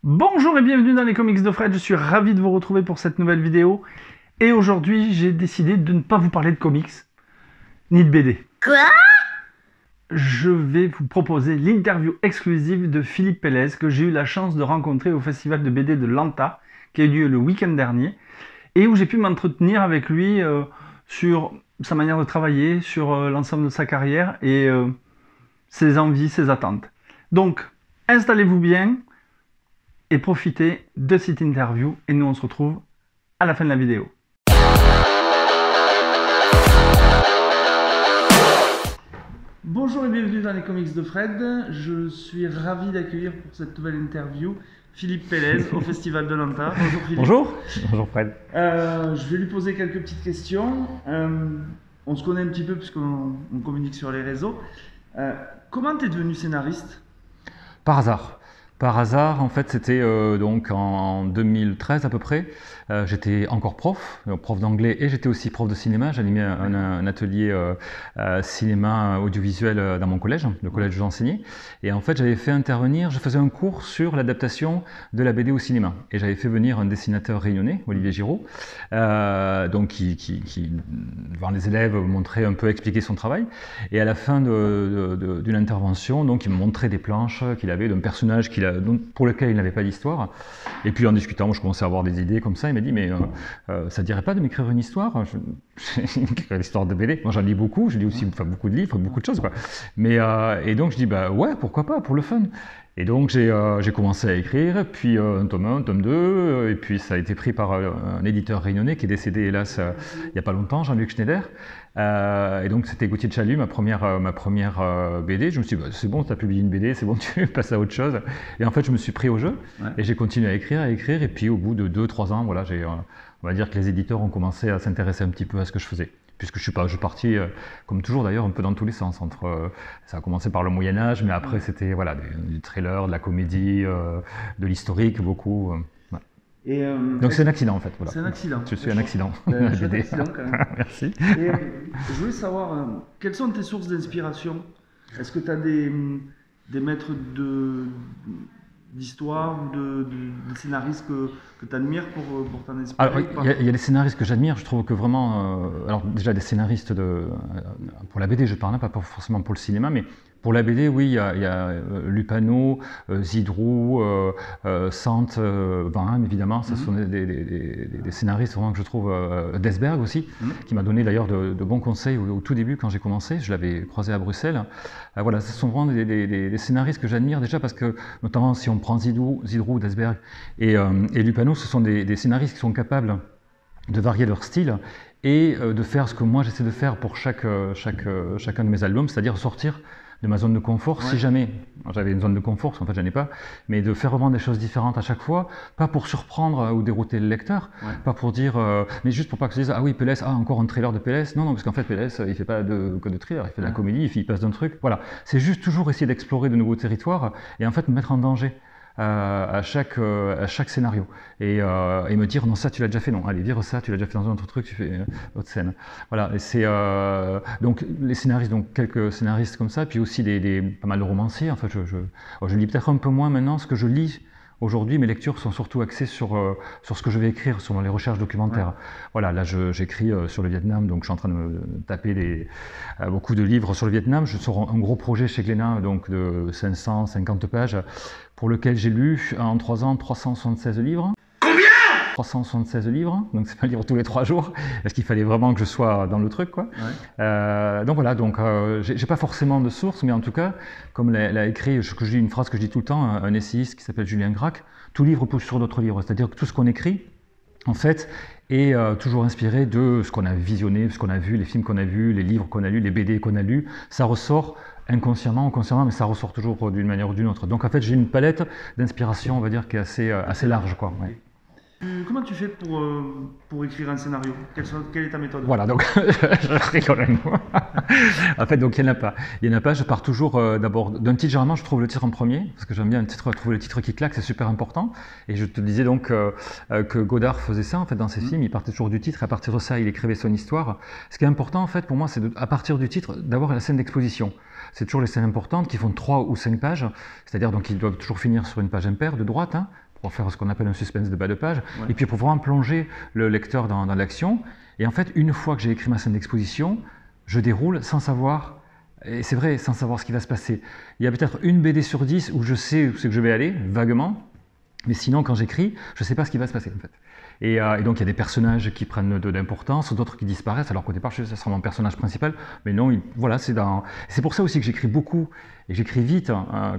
Bonjour et bienvenue dans les comics de Fred, je suis ravi de vous retrouver pour cette nouvelle vidéo. Et aujourd'hui, j'ai décidé de ne pas vous parler de comics, ni de BD. Quoi? Je vais vous proposer l'interview exclusive de Philippe Pélez, que j'ai eu la chance de rencontrer au festival de BD de Lanta, qui a eu lieu le week-end dernier, et où j'ai pu m'entretenir avec lui sur sa manière de travailler, sur l'ensemble de sa carrière, et ses envies, ses attentes. Donc, installez-vous bien, et profitez de cette interview et nous on se retrouve à la fin de la vidéo. Bonjour et bienvenue dans les comics de Fred. Je suis ravi d'accueillir pour cette nouvelle interview Philippe Pélez au Festival de Lanta. Bonjour Philippe. Bonjour. Bonjour Fred. Je vais lui poser quelques petites questions. On se connaît un petit peu puisqu'on communique sur les réseaux. Comment tu es devenu scénariste? Par hasard. Par hasard, en fait, c'était donc en 2013 à peu près. J'étais encore prof d'anglais et j'étais aussi prof de cinéma. J'animais un atelier cinéma audiovisuel dans mon collège, le collège où j'enseignais. Et en fait, j'avais fait intervenir, je faisais un cours sur l'adaptation de la BD au cinéma. Et j'avais fait venir un dessinateur réunionnais, Olivier Giraud, donc qui, devant les élèves, montrait un peu, expliquait son travail. Et à la fin d'une intervention, donc, il me montrait des planches qu'il avait d'un personnage pour lequel il n'avait pas d'histoire. Et puis en discutant, moi, je commençais à avoir des idées comme ça. Il m'a dit, mais ça ne dirait pas de m'écrire une histoire? Écrire l'histoire de BD. Moi, j'en lis beaucoup. Je lis aussi beaucoup de livres, beaucoup de choses, quoi. Mais, et donc, je dis, bah ouais, pourquoi pas, pour le fun. Et donc, j'ai commencé à écrire, puis un tome 1, un tome 2, et puis ça a été pris par un éditeur réunionnais qui est décédé, hélas, il n'y a pas longtemps, Jean-Luc Schneider. Et donc, c'était Gauthier de Chalut, ma première BD. Je me suis dit, bah, c'est bon, tu as publié une BD, c'est bon, tu passes à autre chose. Et en fait, je me suis pris au jeu, et j'ai continué à écrire, et puis au bout de 2-3 ans, voilà, on va dire que les éditeurs ont commencé à s'intéresser un petit peu à ce que je faisais. Puisque je suis parti, comme toujours d'ailleurs, un peu dans tous les sens. Ça a commencé par le Moyen-Âge, mais après c'était voilà, du trailer, de la comédie, de l'historique, beaucoup. Et donc c'est un accident en fait. Voilà. C'est un accident. Je suis un accident. Chouette accident quand même. Merci. Et je voulais savoir, quelles sont tes sources d'inspiration? Est-ce que tu as des maîtres d'histoire ou de scénaristes que tu admires pour t'en inspirer? Alors, il y a des scénaristes que j'admire. Je trouve que vraiment, alors déjà des scénaristes pour la BD, je parle pas forcément pour le cinéma, mais pour la BD, oui, il y a Lupano, Zidrou, Sand, Van, évidemment. Ce sont des scénaristes vraiment que je trouve. Desberg aussi, qui m'a donné d'ailleurs de bons conseils au tout début quand j'ai commencé. Je l'avais croisé à Bruxelles. Voilà, ce sont vraiment des scénaristes que j'admire déjà parce que, notamment si on prend Zidrou, Desberg et Lupano, ce sont des scénaristes qui sont capables de varier leur style et de faire ce que moi j'essaie de faire pour chacun de mes albums, c'est-à-dire sortir de ma zone de confort, si jamais j'avais une zone de confort, en fait j'en ai pas, mais de faire vraiment des choses différentes à chaque fois, pas pour surprendre ou dérouter le lecteur, pas pour dire, mais juste pour pas que je dise, ah oui, Pélez, encore un trailer de Pélez, non, parce qu'en fait Pélez, il fait pas que de thriller, il fait de la comédie, il passe d'un truc, voilà, c'est juste toujours essayer d'explorer de nouveaux territoires et en fait me mettre en danger. À chaque scénario et me dire non, ça tu l'as déjà fait, non, allez vire ça, tu l'as déjà fait dans un autre truc, tu fais autre scène, voilà. Et c'est donc les scénaristes, donc quelques scénaristes comme ça, puis aussi pas mal de romanciers. En fait, je lis peut-être un peu moins maintenant. Ce que je lis aujourd'hui, mes lectures sont surtout axées sur ce que je vais écrire, sur les recherches documentaires. Voilà, là j'écris sur le Vietnam, donc je suis en train de me taper beaucoup de livres sur le Vietnam. Je sors un gros projet chez Glénat, donc de 550 pages, pour lequel j'ai lu en 3 ans 376 livres. 376 livres, donc c'est pas un livre tous les 3 jours, parce qu'il fallait vraiment que je sois dans le truc, quoi. Donc voilà, j'ai pas forcément de source, mais en tout cas, comme l'a écrit, que je dis une phrase que je dis tout le temps, un essayiste qui s'appelle Julien Gracq, tout livre pousse sur d'autres livres, c'est-à-dire que tout ce qu'on écrit, en fait, est toujours inspiré de ce qu'on a visionné, ce qu'on a vu, les films qu'on a vus, les livres qu'on a lus, les BD qu'on a lus, ça ressort inconsciemment ou consciemment, mais ça ressort toujours d'une manière ou d'une autre. Donc en fait, j'ai une palette d'inspiration, on va dire, qui est assez large, quoi. Comment tu fais pour écrire un scénario? Quelle est ta méthode? Voilà, donc je rigole. En fait, donc il n'y en a pas. Il n'y en a pas, je pars toujours d'abord d'un titre. Généralement, je trouve le titre en premier, parce que j'aime bien un titre, trouver le titre qui claque, c'est super important. Et je te disais donc que Godard faisait ça, en fait, dans ses films. Il partait toujours du titre, et à partir de ça, il écrivait son histoire. Ce qui est important, en fait, pour moi, c'est à partir du titre, d'avoir la scène d'exposition. C'est toujours les scènes importantes qui font 3 ou 5 pages, c'est-à-dire donc ils doivent toujours finir sur une page impaire de droite, hein, pour faire ce qu'on appelle un suspense de bas de page, Ouais. et puis pour vraiment plonger le lecteur dans l'action. Et en fait, une fois que j'ai écrit ma scène d'exposition, je déroule sans savoir, et c'est vrai, sans savoir ce qui va se passer. Il y a peut-être une BD sur 10 où je sais où c'est que je vais aller, vaguement, mais sinon, quand j'écris, je ne sais pas ce qui va se passer, en fait. Et donc, il y a des personnages qui prennent de l'importance, d'autres qui disparaissent, alors qu'au départ, ça sera mon personnage principal. Mais non, voilà, c'est pour ça aussi que j'écris beaucoup, et j'écris vite.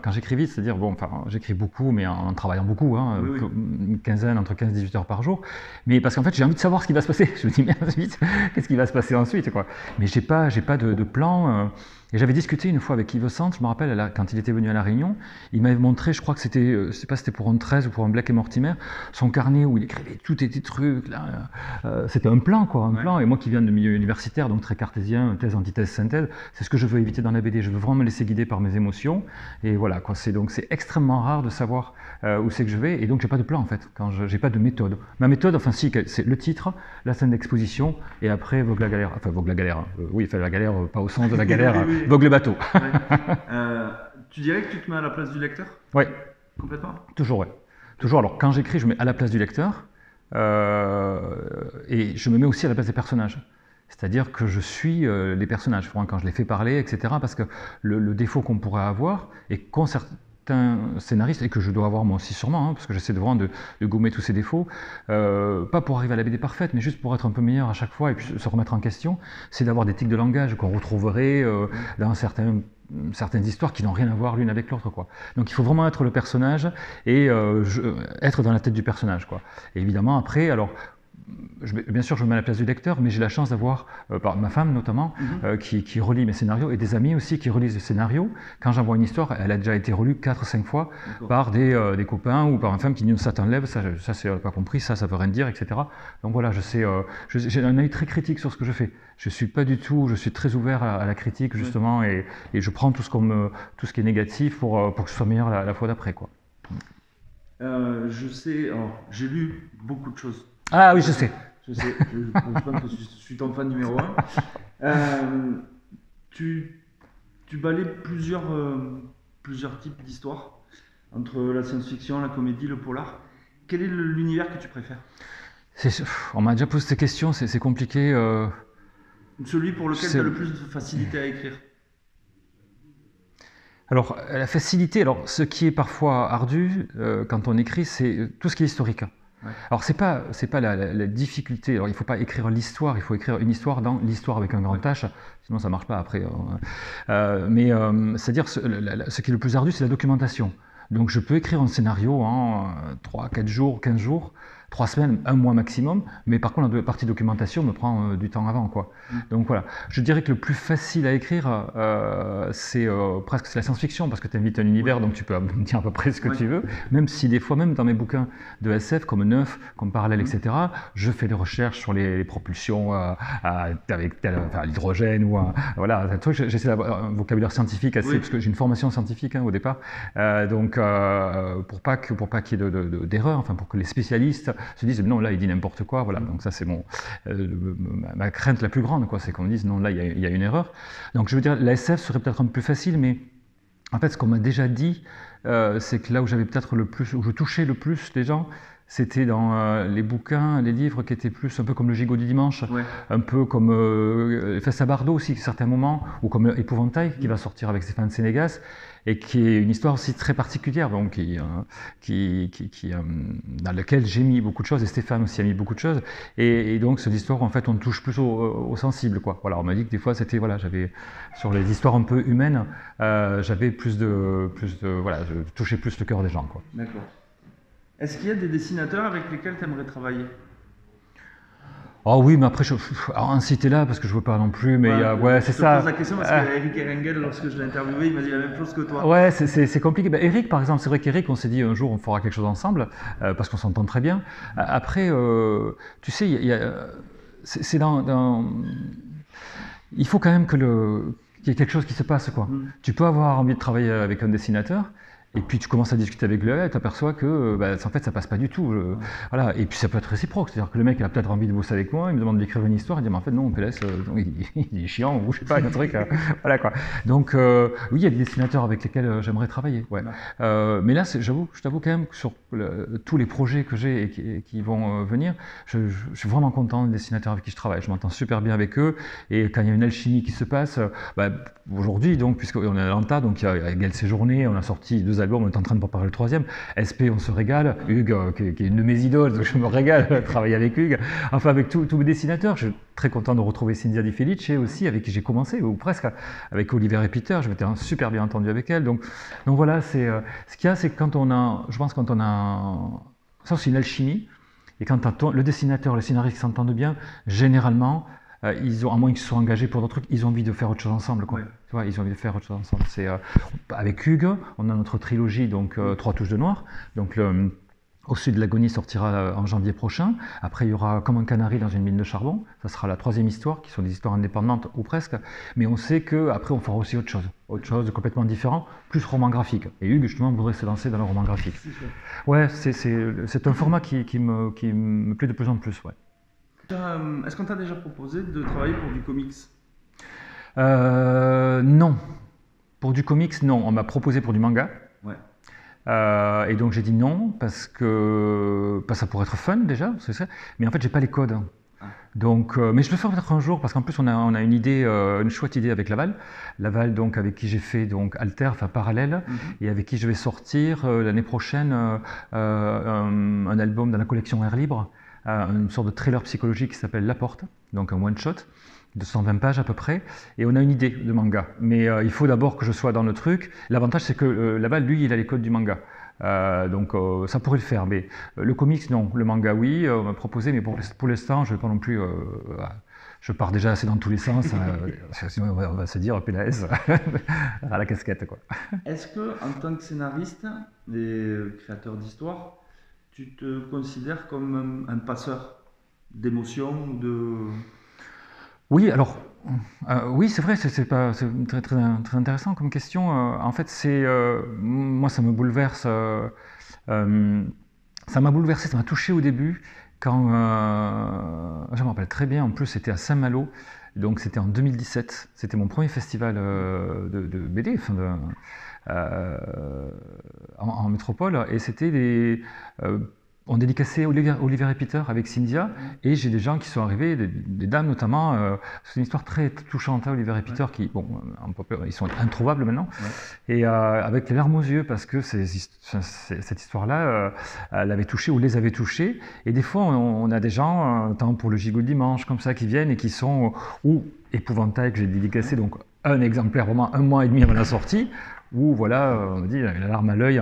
Quand j'écris vite, c'est-à-dire, bon, enfin, j'écris beaucoup, mais en travaillant beaucoup, hein, Oui, oui. une quinzaine, entre 15 et 18 heures par jour. Mais parce qu'en fait, j'ai envie de savoir ce qui va se passer. Je me dis, merde, vite, qu'est-ce qui va se passer ensuite, quoi. Mais j'ai pas de plan. Et j'avais discuté une fois avec Yves Sante, je me rappelle, quand il était venu à La Réunion, il m'avait montré, je crois que c'était, je sais pas si c'était pour un 13 ou pour un Black et Mortimer, son carnet où il écrivait tout des trucs, là, c'était un plan, quoi, un plan. Et moi qui viens de milieu universitaire, donc très cartésien, thèse, antithèse, synthèse, c'est ce que je veux éviter dans la BD. Je veux vraiment me laisser guider par mes émotions. Et voilà, quoi. Donc c'est extrêmement rare de savoir où c'est que je vais. Et donc j'ai pas de plan, en fait, quand j'ai pas de méthode. Ma méthode, enfin si, c'est le titre, la scène d'exposition, et après Vogue la galère. Enfin, Vogue la galère. Oui, enfin la galère, pas au sens de la galère. Oui. Vogue le bateau. Ouais. Tu dirais que tu te mets à la place du lecteur? Oui, Complètement? toujours, ouais. Toujours. Alors, quand j'écris, je me mets à la place du lecteur et je me mets aussi à la place des personnages. C'est-à-dire que je suis les personnages, quand je les fais parler, etc. Parce que le défaut qu'on pourrait avoir, et qu'ont certains scénaristes, et que je dois avoir moi aussi sûrement, hein, parce que j'essaie vraiment de gommer tous ces défauts, pas pour arriver à la BD parfaite, mais juste pour être un peu meilleur à chaque fois et puis se remettre en question, c'est d'avoir des tics de langage qu'on retrouverait dans certaines histoires qui n'ont rien à voir l'une avec l'autre, quoi. Donc il faut vraiment être le personnage et être dans la tête du personnage, quoi. Et évidemment après, alors bien sûr je me mets à la place du lecteur, mais j'ai la chance d'avoir ma femme notamment qui relit mes scénarios, et des amis aussi qui relisent les scénarios. Quand j'envoie une histoire, elle a déjà été relue 4-5 fois par des copains ou par une femme qui dit ça t'enlève, ça c'est pas compris, ça veut rien dire, etc. Donc voilà, je sais, j'ai un œil très critique sur ce que je fais. Je suis très ouvert à la critique justement, et je prends tout ce qui est négatif pour que ce soit meilleur la fois d'après, quoi. Je sais, j'ai lu beaucoup de choses. Ah oui, je sais. Je pense que je suis ton fan numéro 1. Tu balais plusieurs types d'histoires, entre la science-fiction, la comédie, le polar. Quel est l'univers que tu préfères? On m'a déjà posé cette question, c'est compliqué. Celui pour lequel tu as le plus de facilité à écrire? Alors, la facilité, ce qui est parfois ardu quand on écrit, c'est tout ce qui est historique. Ouais. Alors, c'est pas la difficulté. Alors, il ne faut pas écrire l'histoire, il faut écrire une histoire dans l'histoire avec un grand H, sinon ça ne marche pas après. C'est-à-dire, ce qui est le plus ardu, c'est la documentation. Donc, je peux écrire un scénario en 3, 4 jours, 15 jours, 3 semaines, 1 mois maximum, mais par contre, la partie documentation me prend du temps avant, quoi. Donc voilà, je dirais que le plus facile à écrire, c'est presque la science-fiction, parce que tu invites un univers, donc tu peux dire à peu près ce que tu veux, même si des fois, même dans mes bouquins de SF, comme Neuf, comme Parallèle, etc., je fais des recherches sur les propulsions avec l'hydrogène, ou voilà, un truc, j'essaie d'avoir un vocabulaire scientifique assez, parce que j'ai une formation scientifique au départ, donc pour pas qu'il y ait d'erreur, enfin pour que les spécialistes se disent non, là il dit n'importe quoi, voilà. Donc ça c'est ma crainte la plus grande, quoi, c'est qu'on me dise non, là il y a une erreur. Donc je veux dire, la SF serait peut-être un peu plus facile, mais en fait ce qu'on m'a déjà dit, c'est que là où j'avais peut-être où je touchais le plus les gens, c'était dans les bouquins, les livres qui étaient plus un peu comme Le Gigot du Dimanche, un peu comme Fesse à Bardot aussi, à certains moments, ou comme Épouvantail, qui va sortir avec Stéphane Sénégas, et qui est une histoire aussi très particulière, donc dans laquelle j'ai mis beaucoup de choses, et Stéphane aussi a mis beaucoup de choses, et donc c'est l'histoire où en fait on touche plus au sensible, quoi. Voilà, on m'a dit que des fois c'était, voilà, j'avais sur les histoires un peu humaines, j'avais plus de voilà, je touchais plus le cœur des gens, quoi. D'accord. Est-ce qu'il y a des dessinateurs avec lesquels tu aimerais travailler? Oh oui, mais après, en citer là, parce que je ne veux pas non plus, mais c'est ça. Je te pose la question parce qu'Eric Erengel, lorsque je l'ai interviewé, il m'a dit la même chose que toi. Ouais, c'est compliqué. Eric, par exemple, c'est vrai qu'Eric, on s'est dit un jour on fera quelque chose ensemble, parce qu'on s'entend très bien. Après, tu sais, c'est il faut quand même qu'il y ait quelque chose qui se passe, quoi. Tu peux avoir envie de travailler avec un dessinateur, Et puis tu commences à discuter avec le gars et tu aperçois que en fait ça passe pas du tout. Voilà. Et puis ça peut être réciproque, c'est-à-dire que le mec il a peut-être envie de bosser avec moi, il me demande d'écrire une histoire, il dit mais en fait non, PLS, il est chiant ou je sais pas, un truc. Voilà quoi. Donc oui, il y a des dessinateurs avec lesquels j'aimerais travailler. Ouais. Mais là, je t'avoue quand même que sur tous les projets que j'ai et qui vont venir, je suis vraiment content des dessinateurs avec qui je travaille. Je m'entends super bien avec eux et quand il y a une alchimie qui se passe, aujourd'hui donc puisqu'on est à Lanta, donc il y a Gale Séjourné, on a sorti 2 albums, on est en train de préparer le 3e. SP, on se régale. Hugues, qui est une de mes idoles, donc je me régale de travailler avec Hugues. Enfin, avec tous mes dessinateurs. Je suis très content de retrouver Cynthia Di Felice aussi, avec qui j'ai commencé, ou presque, avec Oliver et Peter. Je m'étais super bien entendu avec elle. Donc voilà, ce qu'il y a, c'est que je pense quand on a. Ça, c'est une alchimie. Et quand le dessinateur, le scénariste qui s'entendent bien, généralement, à moins qu'ils se soient engagés pour d'autres trucs, ils ont envie de faire autre chose ensemble. Quoi. Ouais. Tu vois, ils ont envie de faire autre chose ensemble. Avec Hugues, on a notre trilogie, donc 3 touches de noir. Donc Au Sud de l'Agonie sortira en janvier prochain. Après, il y aura Comme un canari dans une mine de charbon. Ça sera la 3e histoire, qui sont des histoires indépendantes ou presque. Mais on sait qu'après, on fera aussi autre chose de complètement différent, plus roman graphique. Et Hugues, justement, voudrait se lancer dans le roman graphique. Ouais, c'est un format qui me plaît de plus en plus. Ouais. Est-ce qu'on t'a déjà proposé de travailler pour du comics ? Non. Pour du comics, non. On m'a proposé pour du manga. Ouais. Et donc j'ai dit non, parce que ça pourrait être fun déjà, mais en fait j'ai pas les codes. Donc, mais je le ferai peut-être un jour, parce qu'en plus on a une idée, une chouette idée avec Laval, donc avec qui j'ai fait donc Alter, enfin Parallèle, et avec qui je vais sortir l'année prochaine un album dans la collection Air Libre, une sorte de thriller psychologique qui s'appelle La Porte, donc un one shot de 120 pages à peu près, et on a une idée de manga. Mais il faut d'abord que je sois dans le truc. L'avantage, c'est que Laval, lui, il a les codes du manga. Donc ça pourrait le faire. Mais le comics, non. Le manga, oui. On m'a proposé, mais pour l'instant, je ne vais pas non plus... je pars déjà assez dans tous les sens. Sinon, on va se dire, PLS, à la casquette, quoi. Est-ce que, en tant que scénariste et créateur d'histoire, tu te considères comme un passeur d'émotions ou de... Oui, alors, oui, c'est vrai, c'est très, très, très intéressant comme question. En fait, moi, ça me bouleverse. Ça m'a bouleversé, ça m'a touché au début, quand, je me rappelle très bien, en plus, c'était à Saint-Malo, donc c'était en 2017, c'était mon premier festival de BD, en métropole, et c'était on dédicaçait Oliver et Peter avec Cynthia, et j'ai des gens qui sont arrivés, des dames notamment. C'est une histoire très touchante, hein, Oliver et Peter, qui, bon, ils sont introuvables maintenant, et avec les larmes aux yeux, parce que cette histoire-là, elle avait touché ou les avait touchés. Et des fois, on a des gens, notamment pour le Gigot de dimanche, comme ça, qui viennent et qui sont, ou Épouvantail, que j'ai dédicacé, donc un exemplaire vraiment 1 mois et demi avant la sortie, où voilà, on me dit la larme à l'œil.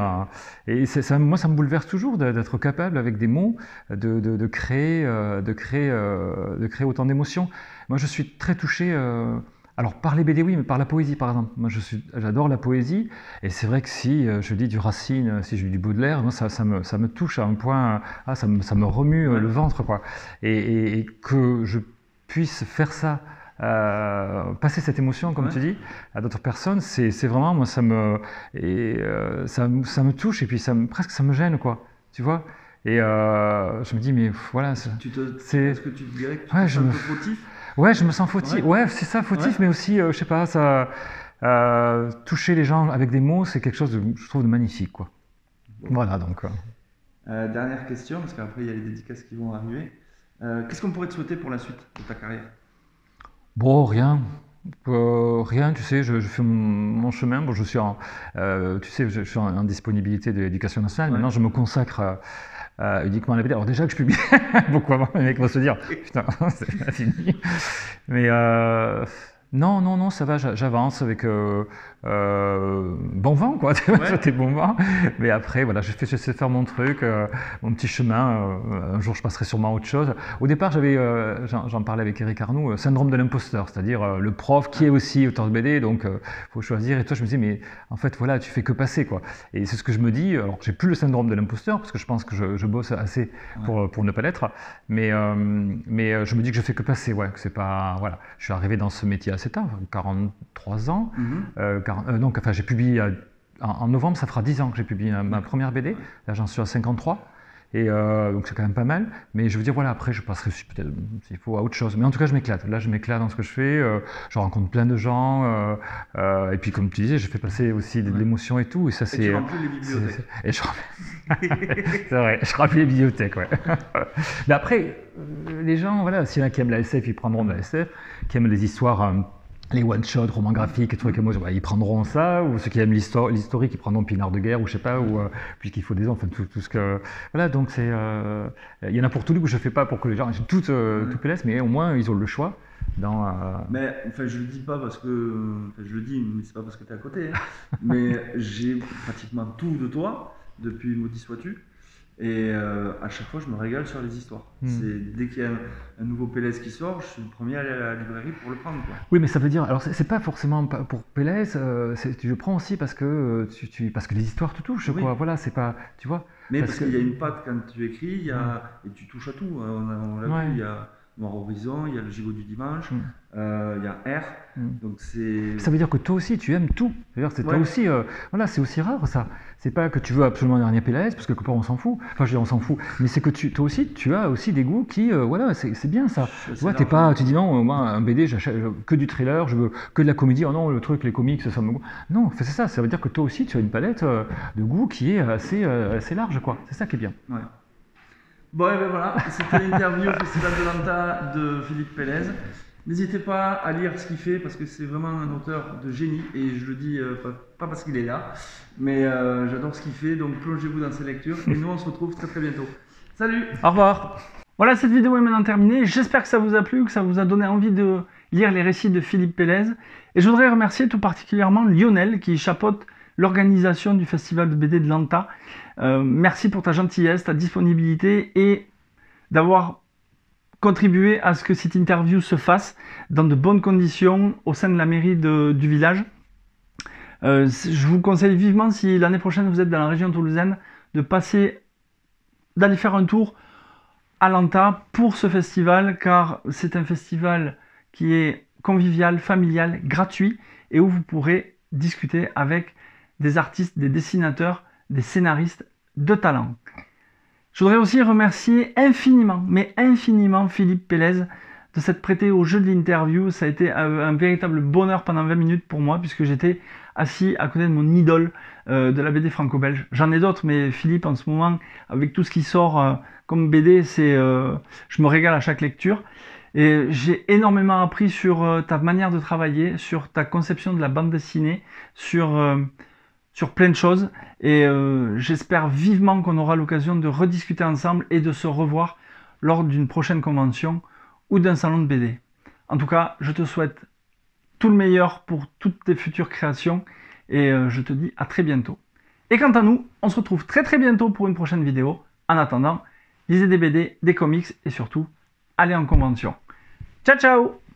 Et moi, ça me bouleverse toujours d'être capable, avec des mots, de créer autant d'émotions. Moi, je suis très touché, alors par les BD, oui, mais par la poésie, par exemple. Moi, j'adore la poésie, et c'est vrai que si je lis du Racine, si je lis du Baudelaire, moi, ça me touche à un point, ça me remue le ventre, quoi. Et que je puisse faire ça, passer cette émotion, comme tu dis, à d'autres personnes, c'est vraiment, moi, ça me touche, et puis presque ça me gêne, quoi, tu vois. Et je me dis, mais voilà. Est-ce que tu dirais que tu te sens un peu fautif ? Ouais, je me sens fautif. Ouais, c'est ça, fautif, mais aussi, je sais pas, toucher les gens avec des mots, c'est quelque chose, je trouve, de magnifique, quoi. Voilà, donc. Dernière question, parce qu'après, il y a les dédicaces qui vont arriver. Qu'est-ce qu'on pourrait te souhaiter pour la suite de ta carrière ? Bon, rien. Rien, tu sais, je fais mon chemin. Bon, je suis je suis en disponibilité de l'Éducation nationale. Maintenant, je me consacre uniquement à la BD. Alors déjà que je publie beaucoup avant, les mecs vont se dire, putain, c'est pas fini. Mais non, ça va, j'avance avec bon vent, quoi. C'était bon vent. Mais après, voilà, j'essaie de faire mon truc, mon petit chemin. Un jour, je passerai sûrement à autre chose. Au départ, j'en parlais avec Eric Arnoux, syndrome de l'imposteur, c'est-à-dire le prof qui est aussi auteur de BD, donc faut choisir. Et toi, je me disais, mais en fait, voilà, tu fais que passer, quoi. Et c'est ce que je me dis. Alors, j'ai plus le syndrome de l'imposteur, parce que je pense que je bosse assez pour ne pas l'être. Mais je me dis que je fais que passer, que c'est pas, voilà. Je suis arrivé dans ce métier assez tard, 43 ans. Donc, enfin, j'ai publié en novembre, ça fera 10 ans que j'ai publié ma première BD. Là, j'en suis à 53. Et donc c'est quand même pas mal, mais je veux dire voilà, après je passerai peut-être s'il faut à autre chose, mais en tout cas je m'éclate, là je m'éclate dans ce que je fais, je rencontre plein de gens, et puis comme tu disais, je fais passer aussi de l'émotion et tout, et ça c'est... Et tu remplis les bibliothèques. Et je c'est vrai, je remplis les bibliothèques, ouais. Mais après, les gens, voilà, s'il y en a qui aiment la SF, ils prendront de la SF, qui aiment les histoires... les one-shots, romans graphiques, et trucs comme moi, ils prendront ça, ou ceux qui aiment l'historique, ils prendront Pinard de guerre, ou je sais pas, ou puisqu'il faut des ans, enfin tout ce que... Voilà, donc c'est... Il y en a pour tout le goût, je fais pas pour que les gens achètent tout PLS, mais au moins ils ont le choix dans... Mais enfin, je le dis pas parce que... Enfin, je le dis, mais c'est pas parce que tu es à côté, hein. Mais j'ai pratiquement tout de toi, depuis Maudit sois-tu. Et à chaque fois, je me régale sur les histoires. Dès qu'il y a un nouveau PLS qui sort, je suis le premier à aller à la librairie pour le prendre, quoi. Oui, mais ça veut dire, alors c'est pas forcément pour PLS, je prends aussi parce que parce que les histoires te touchent, quoi. Voilà, c'est pas, tu vois. Mais parce qu'il y a une patte quand tu écris, et tu touches à tout. On l'a vu, il y a Noir Horizon, il y a le Gigot du dimanche, il y a R. Donc c'est... Ça veut dire que toi aussi tu aimes tout. C'est toi aussi, voilà, c'est aussi rare ça. C'est pas que tu veux absolument un dernier PLS parce que quelque part on s'en fout. Enfin je veux dire on s'en fout, mais c'est que toi aussi tu as aussi des goûts qui, voilà, c'est bien ça. Tu vois, tu dis non, moi un BD j'achète que du thriller, je veux que de la comédie. Oh non, le truc, les comics, ça me... Non, c'est ça. Ça veut dire que toi aussi tu as une palette de goûts qui est assez large, quoi. C'est ça qui est bien. Ouais. Bon, et ben voilà, c'était l'interview au Festival de Lanta de Philippe Pélez. N'hésitez pas à lire ce qu'il fait parce que c'est vraiment un auteur de génie et je le dis pas parce qu'il est là, mais j'adore ce qu'il fait, donc plongez-vous dans ses lectures et nous on se retrouve très très bientôt. Salut! Au revoir! Voilà, cette vidéo est maintenant terminée. J'espère que ça vous a plu, que ça vous a donné envie de lire les récits de Philippe Pélez. Et je voudrais remercier tout particulièrement Lionel qui chapeaute l'organisation du Festival de BD de Lanta. Merci pour ta gentillesse, ta disponibilité et d'avoir contribué à ce que cette interview se fasse dans de bonnes conditions au sein de la mairie du village. Je vous conseille vivement, si l'année prochaine vous êtes dans la région toulousaine, d'aller faire un tour à Lanta pour ce festival, car c'est un festival qui est convivial, familial, gratuit et où vous pourrez discuter avec des artistes, des dessinateurs, des scénaristes de talent. Je voudrais aussi remercier infiniment, mais infiniment Philippe Pélez de s'être prêté au jeu de l'interview. Ça a été un véritable bonheur pendant 20 minutes pour moi, puisque j'étais assis à côté de mon idole de la BD franco-belge. J'en ai d'autres, mais Philippe, en ce moment, avec tout ce qui sort comme BD, je me régale à chaque lecture. Et j'ai énormément appris sur ta manière de travailler, sur ta conception de la bande dessinée, sur plein de choses. Et j'espère vivement qu'on aura l'occasion de rediscuter ensemble et de se revoir lors d'une prochaine convention ou d'un salon de BD. En tout cas, je te souhaite tout le meilleur pour toutes tes futures créations et je te dis à très bientôt. Et quant à nous, on se retrouve très très bientôt pour une prochaine vidéo. En attendant, lisez des BD, des comics et surtout, allez en convention. Ciao ciao!